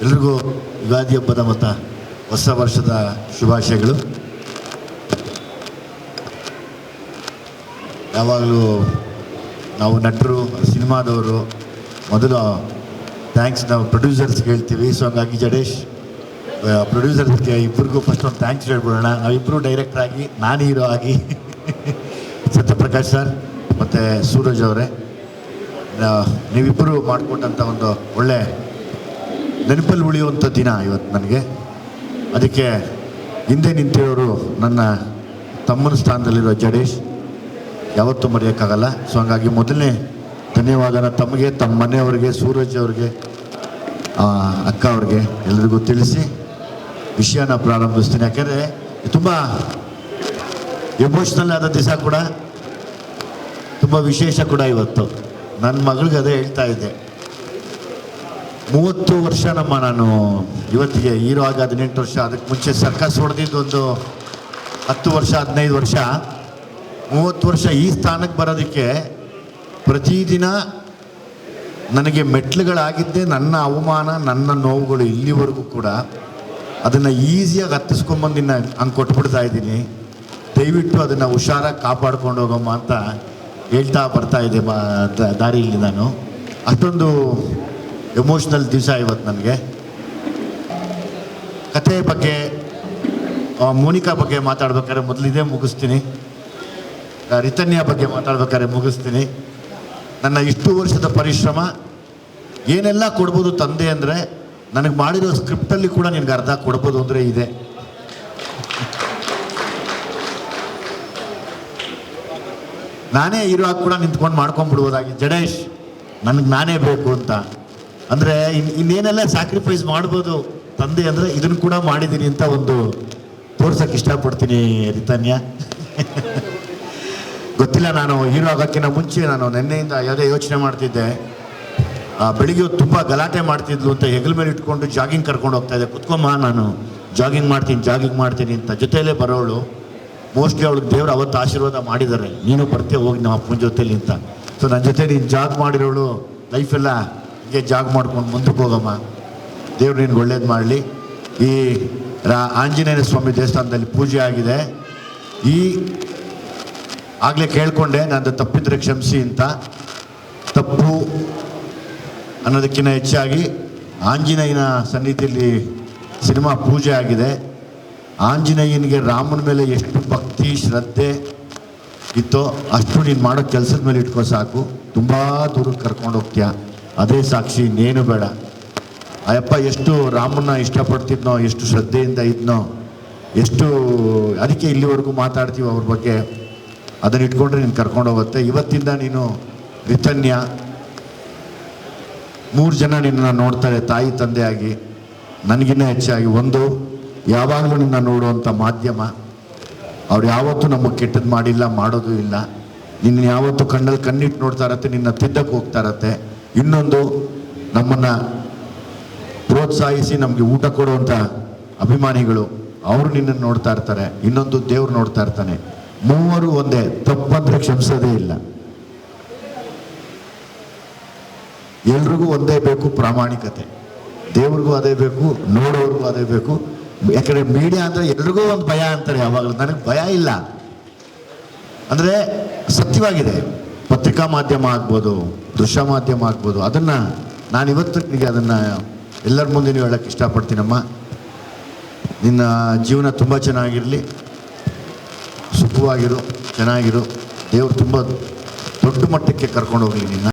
ಎಲ್ರಿಗೂ ಯುಗಾದಿ ಹಬ್ಬದ ಮತ್ತು ಹೊಸ ವರ್ಷದ ಶುಭಾಶಯಗಳು. ಯಾವಾಗಲೂ ನಾವು ನಟರು, ಸಿನಿಮಾದವರು ಮೊದಲು ಥ್ಯಾಂಕ್ಸ್ ನಾವು ಪ್ರೊಡ್ಯೂಸರ್ಸ್ಗೆ ಹೇಳ್ತೀವಿ. ಸೊ ಹಂಗಾಗಿ ಜಡೇಶ್ ಪ್ರೊಡ್ಯೂಸರ್ಸ್ಗೆ ಇಬ್ಬರಿಗೂ ಫಸ್ಟ್ ಒಂದು ಥ್ಯಾಂಕ್ಸ್ ಹೇಳ್ಬಿಡೋಣ. ನಾವಿಬ್ಬರು ಡೈರೆಕ್ಟರ್ ಆಗಿ, ನಾನು ಹೀರೋ ಆಗಿ, ಸತ್ಯಪ್ರಕಾಶ್ ಸರ್ ಮತ್ತು ಸೂರಜ್ ಅವರೇ, ನೀವಿಬ್ಬರು ಮಾಡಿಕೊಟ್ಟಂಥ ಒಂದು ಒಳ್ಳೆ ನೆನಪಲ್ಲಿ ಉಳಿಯುವಂಥ ದಿನ ಇವತ್ತು ನನಗೆ. ಅದಕ್ಕೆ ಹಿಂದೆ ನಿಂತಿರೋರು ನನ್ನ ತಮ್ಮನ ಸ್ಥಾನದಲ್ಲಿರೋ ಜಡೇಶ್ ಯಾವತ್ತೂ ಮರೆಯೋಕ್ಕಾಗಲ್ಲ. ಸೊ ಹಂಗಾಗಿ ಮೊದಲನೇ ಧನ್ಯವಾದನ ತಮಗೆ, ತಮ್ಮ ಮನೆಯವ್ರಿಗೆ, ಸೂರಜ್ ಅವ್ರಿಗೆ, ಅಕ್ಕ ಅವ್ರಿಗೆ ಎಲ್ರಿಗೂ ತಿಳಿಸಿ ವಿಷಯನ ಪ್ರಾರಂಭಿಸ್ತೀನಿ. ಯಾಕೆಂದರೆ ತುಂಬ ಎಮೋಷ್ನಲ್ ಆದ ದಿವಸ ಕೂಡ, ತುಂಬ ವಿಶೇಷ ಕೂಡ ಇವತ್ತು. ನನ್ನ ಮಗಳಿಗೆ ಅದೇ ಹೇಳ್ತಾ ಇದ್ದೆ, 30 ವರ್ಷ ನಾನು ಇವತ್ತಿಗೆ ಹೀರೋ ಆಗಿ 18 ವರ್ಷ, ಅದಕ್ಕೆ ಮುಂಚೆ ಸರ್ಕಸ್ ಹೊಡೆದಿದ್ದು ಒಂದು 10 ವರ್ಷ 15 ವರ್ಷ, 30 ವರ್ಷ ಈ ಸ್ಥಾನಕ್ಕೆ ಬರೋದಕ್ಕೆ ಪ್ರತಿದಿನ ನನಗೆ ಮೆಟ್ಲುಗಳಾಗಿದ್ದೆ. ನನ್ನ ಅವಮಾನ, ನನ್ನ ನೋವುಗಳು ಇಲ್ಲಿವರೆಗೂ ಕೂಡ ಅದನ್ನು ಈಸಿಯಾಗಿ ಹತ್ತಿಸ್ಕೊಂಬಂದು ಇನ್ನು ಹಂಗೆ ಕೊಟ್ಬಿಡ್ತಾ ಇದ್ದೀನಿ. ದಯವಿಟ್ಟು ಅದನ್ನು ಹುಷಾರಾಗಿ ಕಾಪಾಡ್ಕೊಂಡು ಹೋಗಮ್ಮ ಅಂತ ಹೇಳ್ತಾ ಬರ್ತಾಯಿದ್ದೆ ದಾರಿಯಲ್ಲಿ. ನಾನು ಅಷ್ಟೊಂದು ಎಮೋಷ್ನಲ್ ದಿವಸ ಇವತ್ತು ನನಗೆ. ಕಥೆ ಬಗ್ಗೆ, ಮೋನಿಕಾ ಬಗ್ಗೆ ಮಾತಾಡ್ಬೇಕಾದ್ರೆ ಮೊದಲು ಇದೇ ಮುಗಿಸ್ತೀನಿ. ರಿತನ್ಯ ಬಗ್ಗೆ ಮಾತಾಡ್ಬೇಕಾದ್ರೆ ಮುಗಿಸ್ತೀನಿ. ನನ್ನ ಇಷ್ಟು ವರ್ಷದ ಪರಿಶ್ರಮ ಏನೆಲ್ಲ ಕೊಡ್ಬೋದು ತಂದೆ ಅಂದರೆ, ನನಗೆ ಮಾಡಿರೋ ಸ್ಕ್ರಿಪ್ಟಲ್ಲಿ ಕೂಡ ನಿನಗೆ ಅರ್ಧ ಕೊಡ್ಬೋದು ಅಂದರೆ ಇದೆ. ನಾನೇ ಹೀರೋ ಆಗಿ ಕೂಡ ನಿಂತ್ಕೊಂಡು ಮಾಡ್ಕೊಂಡ್ಬಿಡ್ಬೋದಾಗಿ, ಜಡೇಶ್ ನನಗೆ ನಾನೇ ಬೇಕು ಅಂತ. ಅಂದರೆ ಇನ್ನೇನೆಲ್ಲ ಸ್ಯಾಕ್ರಿಫೈಸ್ ಮಾಡ್ಬೋದು ತಂದೆ ಅಂದರೆ ಇದನ್ನು ಕೂಡ ಮಾಡಿದ್ದೀನಿ ಅಂತ ಒಂದು ತೋರ್ಸೋಕ್ಕೆ ಇಷ್ಟಪಡ್ತೀನಿ ರಿತನ್ಯ. ಗೊತ್ತಿಲ್ಲ, ನಾನು ಹೀರೋ ಆಗೋಕ್ಕಿಂತ ಮುಂಚೆ ನಾನು ನೆನ್ನೆಯಿಂದ ಯಾವುದೇ ಯೋಚನೆ ಮಾಡ್ತಿದ್ದೆ. ಬೆಳಿಗ್ಗೆ ತುಂಬ ಗಲಾಟೆ ಮಾಡ್ತಿದ್ಲು ಅಂತ ಹೆಗಲ ಮೇಲೆ ಇಟ್ಕೊಂಡು ಜಾಗಿಂಗ್ ಕರ್ಕೊಂಡು ಹೋಗ್ತಾಯಿದ್ದೆ. ಕುತ್ಕೊಮ್ಮ, ನಾನು ಜಾಗಿಂಗ್ ಮಾಡ್ತೀನಿ ಅಂತ. ಜೊತೆಯಲ್ಲೇ ಬರೋಳು. ಮೋಸ್ಟ್ಲಿ ಅವಳಿಗೆ ದೇವ್ರು ಅವತ್ತು ಆಶೀರ್ವಾದ ಮಾಡಿದ್ದಾರೆ, ನೀನು ಬರ್ತೀಯ ಹೋಗಿ ನಮ್ಮ ಅಪ್ಪನ ಜೊತೆಲಿ ಅಂತ. ಸೊ ನನ್ನ ಜೊತೆ ನೀನು ಜಾಗ್ ಮಾಡಿರೋಳು ಲೈಫೆಲ್ಲ ಹೀಗೆ ಜಾಗ್ ಮಾಡ್ಕೊಂಡು ಮುಂದಕ್ಕೆ ಹೋಗಮ್ಮ, ದೇವ್ರು ನಿನ್ಗೆ ಒಳ್ಳೇದು ಮಾಡಲಿ. ಈ ಆಂಜನೇಯ ಸ್ವಾಮಿ ದೇವಸ್ಥಾನದಲ್ಲಿ ಪೂಜೆ ಆಗಿದೆ. ಆಗಲೇ ಕೇಳಿಕೊಂಡೆ, ನಂದು ತಪ್ಪಿದ್ರೆ ಕ್ಷಮಿಸಿ ಅಂತ. ತಪ್ಪು ಅನ್ನೋದಕ್ಕಿಂತ ಹೆಚ್ಚಾಗಿ ಆಂಜನೇಯನ ಸನ್ನಿಧಿಯಲ್ಲಿ ಸಿನಿಮಾ ಪೂಜೆ ಆಗಿದೆ. ಆಂಜನೇಯನಿಗೆ ರಾಮನ ಮೇಲೆ ಎಷ್ಟು ಭಕ್ತಿ ಶ್ರದ್ಧೆ ಇತ್ತೋ ಅಷ್ಟು ನೀನು ಮಾಡೋ ಕೆಲಸದ ಮೇಲೆ ಇಟ್ಕೋ ಸಾಕು. ತುಂಬ ದೂರಕ್ಕೆ ಕರ್ಕೊಂಡು ಹೋಗ್ತೀಯ, ಅದೇ ಸಾಕ್ಷಿ, ಇನ್ನೇನು ಬೇಡ. ಅಯ್ಯಪ್ಪ ಎಷ್ಟು ರಾಮನ್ನ ಇಷ್ಟಪಡ್ತಿದ್ನೋ, ಎಷ್ಟು ಶ್ರದ್ಧೆಯಿಂದ ಇದ್ನೋ, ಎಷ್ಟು ಅದಕ್ಕೆ ಇಲ್ಲಿವರೆಗೂ ಮಾತಾಡ್ತೀವಿ ಅವ್ರ ಬಗ್ಗೆ. ಅದನ್ನು ಇಟ್ಕೊಂಡ್ರೆ ನೀನು ಕರ್ಕೊಂಡು ಹೋಗುತ್ತೆ. ಇವತ್ತಿಂದ ನೀನು ರಿತನ್ಯ 3 ಜನ ನಿನ್ನನ್ನು ನೋಡ್ತಾರೆ ತಾಯಿ ತಂದೆಯಾಗಿ, ನನಗಿನ್ನ ಹೆಚ್ಚಾಗಿ. ಒಂದು, ಯಾವಾಗಲೂ ನಿನ್ನ ನೋಡುವಂಥ ಮಾಧ್ಯಮ. ಅವ್ರು ಯಾವತ್ತೂ ನಮಗೆ ಕೆಟ್ಟದ್ದು ಮಾಡಿಲ್ಲ, ಮಾಡೋದು ಇಲ್ಲ. ನಿನ್ನ ಯಾವತ್ತೂ ಕಣ್ಣಲ್ಲಿ ಕಣ್ಣಿಟ್ಟು ನೋಡ್ತಾ ಇರತ್ತೆ, ನಿನ್ನ ತಿದ್ದಕ್ಕೆ ಹೋಗ್ತಾ ಇರತ್ತೆ. ಇನ್ನೊಂದು, ನಮ್ಮನ್ನು ಪ್ರೋತ್ಸಾಹಿಸಿ ನಮಗೆ ಊಟ ಕೊಡುವಂಥ ಅಭಿಮಾನಿಗಳು, ಅವರು ನಿನ್ನನ್ನು ನೋಡ್ತಾ ಇರ್ತಾರೆ. ಇನ್ನೊಂದು, ದೇವ್ರು ನೋಡ್ತಾ ಇರ್ತಾನೆ. 3 ಒಂದೇ, ತಪ್ಪಂದ್ರೆ ಕ್ಷಮಿಸೋದೇ ಇಲ್ಲ. ಎಲ್ರಿಗೂ ಒಂದೇ ಬೇಕು ಪ್ರಾಮಾಣಿಕತೆ. ದೇವ್ರಿಗೂ ಅದೇ ಬೇಕು, ನೋಡೋರ್ಗೂ ಅದೇ ಬೇಕು. ಯಾಕಂದರೆ ಮೀಡಿಯಾ ಅಂದರೆ ಎಲ್ರಿಗೂ ಒಂದು ಭಯ ಅಂತಾರೆ ಯಾವಾಗಲೂ. ನನಗೆ ಭಯ ಇಲ್ಲ, ಅಂದರೆ ಸತ್ಯವಾಗಿದೆ. ಪತ್ರಿಕಾ ಮಾಧ್ಯಮ ಆಗ್ಬೋದು, ದೃಶ್ಯ ಮಾಧ್ಯಮ ಆಗ್ಬೋದು, ಅದನ್ನು ನಾನು ಇವತ್ತಿಗೆ ಅದನ್ನು ಎಲ್ಲರ ಮುಂದೆ ನೀವು ಹೇಳೋಕ್ಕೆ ಇಷ್ಟಪಡ್ತೀನಮ್ಮ. ನಿನ್ನ ಜೀವನ ತುಂಬ ಚೆನ್ನಾಗಿರಲಿ, ಸುಖವಾಗಿರು, ಚೆನ್ನಾಗಿರು. ದೇವ್ರು ತುಂಬ ದೊಡ್ಡ ಮಟ್ಟಕ್ಕೆ ಕರ್ಕೊಂಡು ಹೋಗಲಿ ನಿನ್ನ.